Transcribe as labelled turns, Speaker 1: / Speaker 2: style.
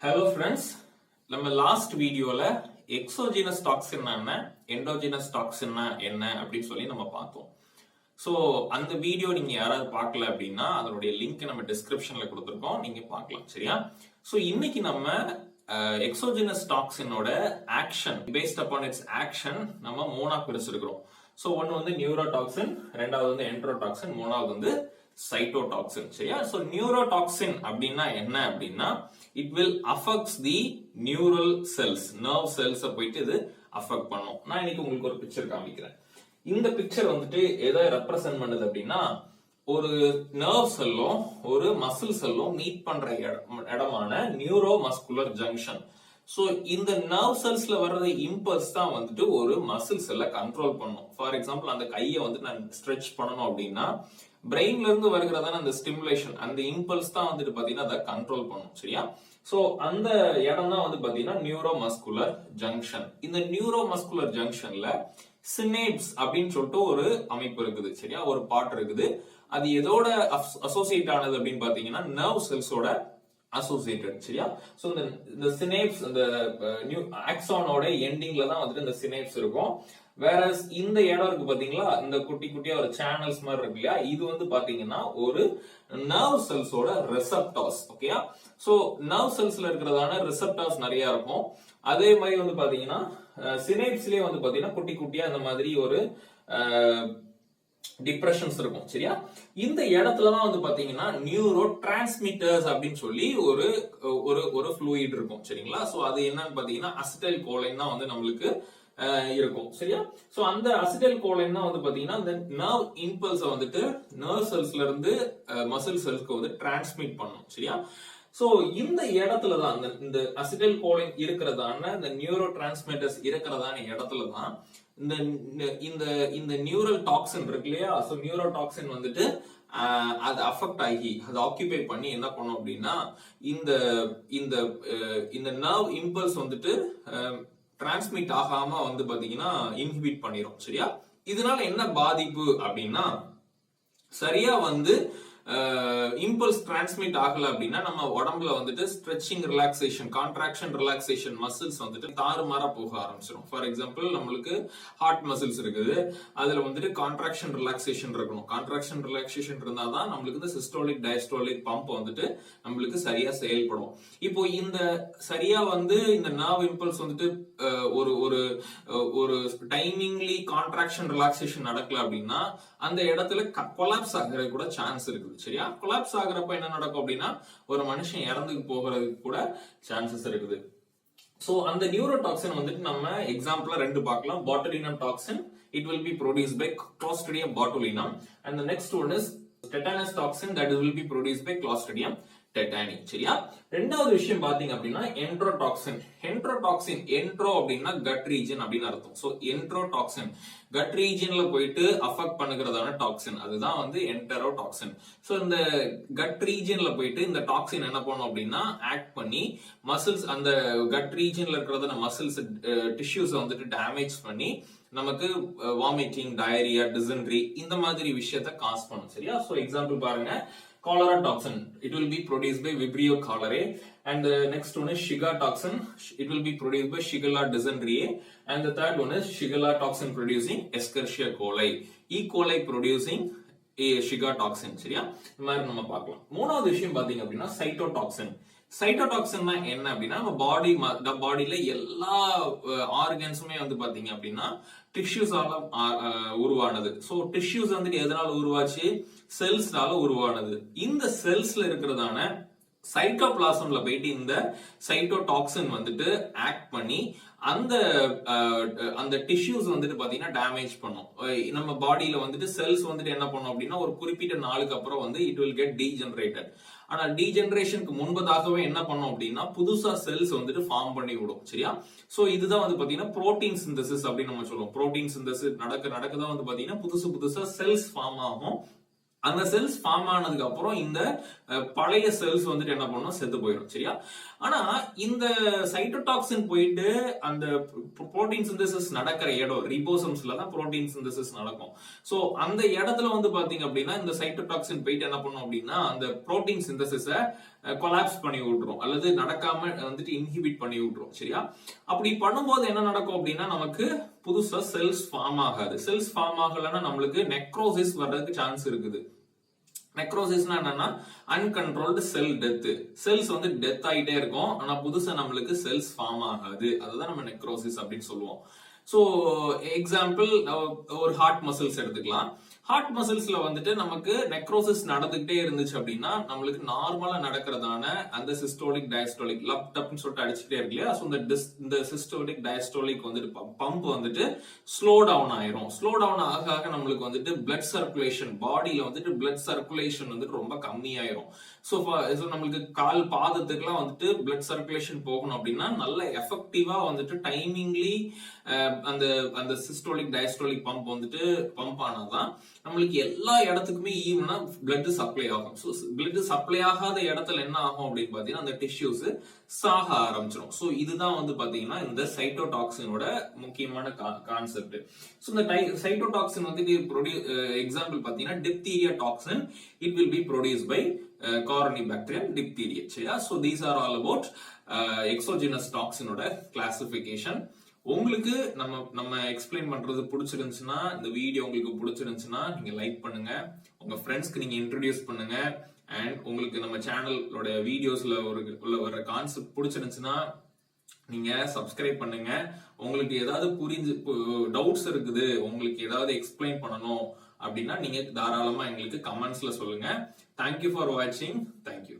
Speaker 1: Hello friends, நம்ம last வீடியோல exogenous toxin என்ன, எண்டோஜினஸ் டாக்ஸின் என்ன அப்படின்னு சொல்லி நம்ம பார்த்தோம். ஸோ அந்த வீடியோ நீங்க யாராவது பார்க்கல அப்படின்னா அதனுடைய லிங்க் நம்ம டிஸ்கிரிப்ஷன்ல கொடுத்துருக்கோம், நீங்க பார்க்கலாம். சரியா? ஸோ இன்னைக்கு நம்ம எக்ஸோஜினஸ் டாக்ஸினோட action based upon its action நம்ம மூணா பிரிச்சிருக்கிறோம். ஸோ ஒன்னு வந்து நியூரோடாக்சின், ரெண்டாவது வந்து என்ட்ரோடாக்சின், மூணாவது வந்து சைட்டோடாக்சின். சரியா? சோ நியூரோடாக்சின் அப்படின்னா என்ன அப்படின்னா it will affects the neural cells, nerve cells போயிட்டு இது அஃபெக்ட் பண்ணும். நான் இன்னைக்கு உங்களுக்கு ஒரு பிக்சர் காமிக்கிறேன். இந்த பிக்சர் வந்துட்டு எதை ரெப்ரசென்ட் பண்ணுது அப்படின்னா ஒரு நர்வ் செல்லும் ஒரு மசில் செல்லும் மீட் பண்ற இடமான நியூரோ மஸ்குலர் ஜங்ஷன். சோ இந்த நர்வ் செல்ஸ்ல வர்ற இம்பல்ஸ் தான் வந்துட்டு ஒரு மசில் செல்லை கண்ட்ரோல் பண்ணும். ஃபார் எக்ஸாம்பிள் அந்த கையை வந்து நான் ஸ்ட்ரெச் பண்ணணும் அப்படின்னா பிரெயின்ல இருந்து வருகிறதான அந்த ஸ்டிமுலேஷன், அந்த இம்பல்ஸ் தான் வந்துட்டு பாத்தீங்கன்னா அதை கண்ட்ரோல் பண்ணும். சரியா? சோ அந்த இடம் தான் வந்து பாத்தீங்கன்னா நியூரோ மஸ்குலர் ஜங்ஷன். இந்த நியூரோ மஸ்குலர் ஜங்ஷன்ல சினேப்ஸ் அப்படின்னு சொல்லிட்டு ஒரு அமைப்பு இருக்குது. சரியா? ஒரு பார்ட் இருக்குது. அது எதோட அசோசியேட் ஆனது அப்படின்னு பாத்தீங்கன்னா நர்வ் செல்ஸோட அசோசியேட்டட். சரியா? சோ இந்த சினேப்ஸ் இந்த நியூ ஆக்சானோட எண்டிங்ல தான் வந்துட்டு இந்த சினேப்ஸ் இருக்கும். வேற இந்த இடம் இருக்கு பாத்தீங்களா, இந்த குட்டி குட்டியா ஒரு சேனல்ஸ் மாதிரி இருக்கு இல்லையா, இது வந்து பாத்தீங்கன்னா ஒரு நர்வ் செல்ஸோட ரிசெப்டார்ஸ். ஓகேயா? சோ நர்வ் செல்ஸ்ல இருக்கிறதான ரிசெப்டார்ஸ் நிறைய இருக்கும். அதே மாதிரி வந்து பாத்தீங்கன்னா சினேப்ஸ்லயே வந்து பாத்தீங்கன்னா குட்டி குட்டியா இந்த மாதிரி ஒரு டிப்ரெஷன்ஸ் இருக்கும். சரியா? இந்த இடத்துலதான் வந்து பாத்தீங்கன்னா நியூரோ டிரான்ஸ்மிட்டர்ஸ் அப்படின்னு சொல்லி ஒரு ஒரு ஃப்ளூயிட் இருக்கும். சரிங்களா? சோ அது என்னன்னு பாத்தீங்கன்னா அசிடைல் கோலைன் தான் வந்து நம்மளுக்கு இருக்கும். சரியா? சோ அந்த அசிடைல் கோலைன் தான் வந்து பாத்தீங்கன்னா இந்த நர்வ் இம்பல்ஸ் வந்துட்டு நர்வ் செல்ஸ்ல இருந்து மசில் செல்ஸ்க்கு வந்து டிரான்ஸ்மிட் பண்ணும். சரியா? சோ இந்த இடத்துலதான் இந்த அசிடைல் கோலைன் இருக்கிறதான இந்த நியூரோ டிரான்ஸ்மிட்டர்ஸ் இருக்கிறதான இடத்துலதான் இந்த இந்த நியூரல் டாக்ஸின் இருக்கு இல்லையா, சோ நியூரோ டாக்ஸின் வந்துட்டு அது அஃபெக்ட் ஆகி அது ஆக்கியூபை பண்ணி என்ன பண்ணும் அப்படின்னா இந்த இந்த இந்த நர்வ் இம்பல்ஸ் வந்துட்டு டிரான்ஸ்மிட் ஆகாம வந்து பாத்தீங்கன்னா இன்ஹிபிட் பண்ணிரும். சரியா? இதனால என்ன பாதிப்பு அப்படின்னா சரியா வந்து இம்பல்ஸ் டிரான்ஸ்மிட் ஆகல அப்படின்னா நம்ம உடம்புல வந்துட்டு stretching relaxation, contraction relaxation muscles வந்துட்டு தாறுமாறா போக ஆரம்பிச்சிடும். ஃபார் எக்ஸாம்பிள் நம்மளுக்கு ஹார்ட் மசில்ஸ் இருக்குது, அதுல வந்துட்டு கான்ட்ராக்ஷன் ரிலாக்ஸேஷன் இருக்கணும். கான்ட்ராக்ஷன் ரிலாக்ஸேஷன் இருந்தாதான் நம்மளுக்கு இந்த சிஸ்டோலிக் டயஸ்டோலிக் பம்ப் வந்துட்டு நம்மளுக்கு சரியா செயல்படும். இப்போ இந்த சரியா வந்து இந்த நர்வ் இம்பல்ஸ் வந்துட்டு ஒரு ஒரு ஒரு டைமிங்லி கான்ட்ராக்ஷன் ரிலாக்ஸேஷன் நடக்கல அப்படின்னா அந்த இடத்துல கொலாப்ஸ் ஆகிற கூட சான்ஸ் இருக்குது. சரியா? கொலாப்ஸ் ஆகுறப்ப என்ன நடக்கும் அப்படின்னா ஒரு மனுஷன் இறந்துக்கு போகிறதுக்கு கூட சான்சஸ் இருக்குது. சோ அந்த நியூரோடாக்சின் வந்துட்டு நம்ம எக்ஸாம்பிளா ரெண்டு பார்க்கலாம். பாட்டுலினம் toxin, it will be produced by Clostridium botulinum, and the next one is tetanus toxin that will be produced by Clostridium tetani. சரியா? ரெண்டாவது விஷயம் பாத்தீங்க அப்படின்னா என்ட்ரோடாக்சின். என்ட்ரோடாக்சின், என்ட்ரோ அப்படின்னா கட் ரீஜன் அப்படின்னு அர்த்தம். சோ என்ட்ரோடாக்சின் கட் ரீஜன்ல போயிட்டு அஃபெக்ட் பண்ணுகிறதான டாக்ஸின், அதுதான் வந்து என்டரோடாக்சின். சோ இந்த கட் ரீஜன்ல போயிட்டு இந்த டாக்ஸின் என்ன பண்ணும் அப்படின்னா ஆக்ட் பண்ணி மசில்ஸ், அந்த கட் ரீஜன்ல இருக்கிறத மசில்ஸ் டிஷ்யூஸ் வந்துட்டு டேமேஜ் பண்ணி நமக்கு வாமிட்டிங், டயரியா, டிசென்ட்ரி இந்த மாதிரி விஷயத்தை காஸ் பண்ணும். சரியா? சோ எக்ஸாம்பிள் பாருங்க, cholera toxin, it will be produced by Vibrio cholerae, and the next one is Shiga toxin, it will be produced by Shigella dysenteriae, and the third one is Shigella toxin producing Escherichia coli, E. coli producing Shiga toxin. சரியா? இந்த மாதிரி நம்ம பார்க்கலாம். மூணாவது விஷயம் பாத்தீங்க அப்படின்னா cytotoxin. சைட்டோடாக்சின்னா என்ன அப்படின்னா நம்ம பாடியில எல்லா ஆர்கன்ஸுமே வந்து பாத்தீங்க அப்படின்னா டிஷ்யூஸால உருவானது. சோ டிஷ்யூஸ் வந்துட்டு எதனால உருவாச்சு? செல்ஸ்னால உருவானது. இந்த செல்ஸ்ல இருக்கிறதான சைட்டோபிளாசம்ல போயிட்டு இந்த சைட்டோடாக்சின் வந்துட்டு ஆக்ட் பண்ணி அந்த அந்த டிஷ்யூஸ் வந்துட்டு பாத்தீங்கன்னா டேமேஜ் பண்ணும். நம்ம பாடியில வந்துட்டு செல்ஸ் வந்துட்டு என்ன பண்ணும் அப்படின்னா ஒரு குறிப்பிட்ட நாளுக்கு அப்புறம் வந்து இட் வில் கெட் டீஜெனரேட்டட். ஆனா டீஜெனரேஷனுக்கு முன்பதாகவே என்ன பண்ணும் அப்படின்னா புதுசா செல்ஸ் வந்துட்டு ஃபார்ம் பண்ணி விடும். சரியா? சோ இதுதான் வந்து பாத்தீங்கன்னா புரோட்டீன் சிந்தசிஸ் அப்படின்னு நம்ம சொல்லுவோம். புரோட்டீன் சிந்தசிஸ் நடக்கதான் வந்து பாத்தீங்கன்னா புதுசா செல்ஸ் ஃபார்ம் ஆகும். அந்த செல்ஸ் ஃபார்ம் ஆனதுக்கு அப்புறம் இந்த பழைய செல்ஸ் வந்துட்டு என்ன பண்ணும், செத்து போயிடும். சரியா? ஆனா இந்த சைட்டோடாக்சின் போயிட்டு அந்த புரோட்டீன் சிந்தசிஸ் நடக்கிற இடம் ரிபோசம்ஸ்ல தான் புரோட்டீன் சிந்தசிஸ் நடக்கும். சோ அந்த இடத்துல வந்து பாத்தீங்க அப்படின்னா இந்த சைட்டோடாக்சின் போயிட்டு என்ன பண்ணும் அப்படின்னா அந்த புரோட்டீன் சிந்தசிஸ கொலாப்ஸ் பண்ணி விட்டுரும் அல்லது நடக்காம வந்துட்டு இன்ஹிபிட் பண்ணி விட்டுரும். சரியா? அப்படி பண்ணும்போது என்ன நடக்கும் அப்படின்னா நமக்கு புதுசா செல்ஸ் ஃபார்ம் ஆகாது. செல்ஸ் ஃபார்ம் ஆகலன்னா நம்மளுக்கு நெக்ரோசிஸ் வர்றதுக்கு சான்ஸ் இருக்குது. நெக்ரோசிஸ்னா என்னன்னா அன்கண்ட்ரோல்டு செல் டெத். செல்ஸ் வந்து டெத் ஆயிட்டே இருக்கும், ஆனா புதுசா நம்மளுக்கு செல்ஸ் ஃபார்ம் ஆகாது. அதுதான் நம்ம நெக்ரோசிஸ் அப்படின்னு சொல்லுவோம். சோ எக்ஸாம்பிள் ஒரு ஹார்ட் மசில்ஸ் எடுத்துக்கலாம். ஹார்ட் மசில்ஸ்ல வந்துட்டு நமக்கு நெக்ரோசிஸ் நடந்துகிட்டே இருந்துச்சு அப்படின்னா நம்மளுக்கு நார்மலா நடக்கிறதான அந்த சிஸ்டோலிக் டயஸ்டோலிக் லப் டப்னு சொல்லிட்டு அடிச்சுட்டே இருக்கு இல்லையா? ஸோ இந்த சிஸ்டோலிக் டயஸ்டோலிக் வந்துட்டு பம்ப் வந்துட்டு ஸ்லோ டவுன் ஆயிரும். ஸ்லோ டவுன் ஆக ஆக நம்மளுக்கு வந்துட்டு பிளட் சர்க்குலேஷன், பாடியில வந்துட்டு பிளட் சர்க்குலேஷன் வந்துட்டு ரொம்ப கம்மியாயிரும். ஸோ நம்மளுக்கு கால் பாதத்துக்குலாம் வந்துட்டு பிளட் சர்க்குலேஷன் போகணும் அப்படின்னா நல்ல எஃபெக்டிவா வந்துட்டு டைமிங்லி அந்த அந்த சிஸ்டோலிக் டயஸ்டோலிக் பம்ப் வந்துட்டு பம்ப் ஆனாதான் நம்மளுக்கு எல்லா இடத்துக்குமே ஈவனா பிளட் சப்ளை ஆகும். ஸோ பிளட் சப்ளை ஆகாத இடத்துல என்ன ஆகும் அப்படின்னு பாத்தீங்கன்னா அந்த டிஷ்யூஸ் சாக ஆரம்பிச்சிடும். ஸோ இதுதான் வந்து பாத்தீங்கன்னா இந்த சைட்டோடாக்சினோட முக்கியமான கான்செப்ட். ஸோ இந்த சைட்டோடாக்சின் வந்து எக்ஸாம்பிள் பாத்தீங்கன்னா diphtheria toxin, it will be produce by Corynebacterium diphtheria. சரியா? So these are all about exogenous toxin ஓட classification. உங்களுக்கு நம்ம எக்ஸ்பிளைன் பண்றது பிடிச்சிருந்துச்சுன்னா, இந்த வீடியோ உங்களுக்கு பிடிச்சிருந்துச்சுன்னா நீங்க லைக் பண்ணுங்க, உங்க ஃப்ரெண்ட்ஸ்க்கு நீங்க இன்ட்ரோடியூஸ் பண்ணுங்க. அண்ட் உங்களுக்கு நம்ம சேனலோட வீடியோஸ்ல வர கான்செப்ட் பிடிச்சிருந்துச்சுன்னா நீங்க சப்ஸ்கிரைப் பண்ணுங்க. உங்களுக்கு ஏதாவது டவுட்ஸ் இருக்குது, உங்களுக்கு ஏதாவது எக்ஸ்பிளைன் பண்ணணும் அப்படின்னா நீங்க தாராளமா எங்களுக்கு கமெண்ட்ஸ்ல சொல்லுங்க. தேங்க்யூ ஃபார் வாட்சிங். தேங்க்யூ.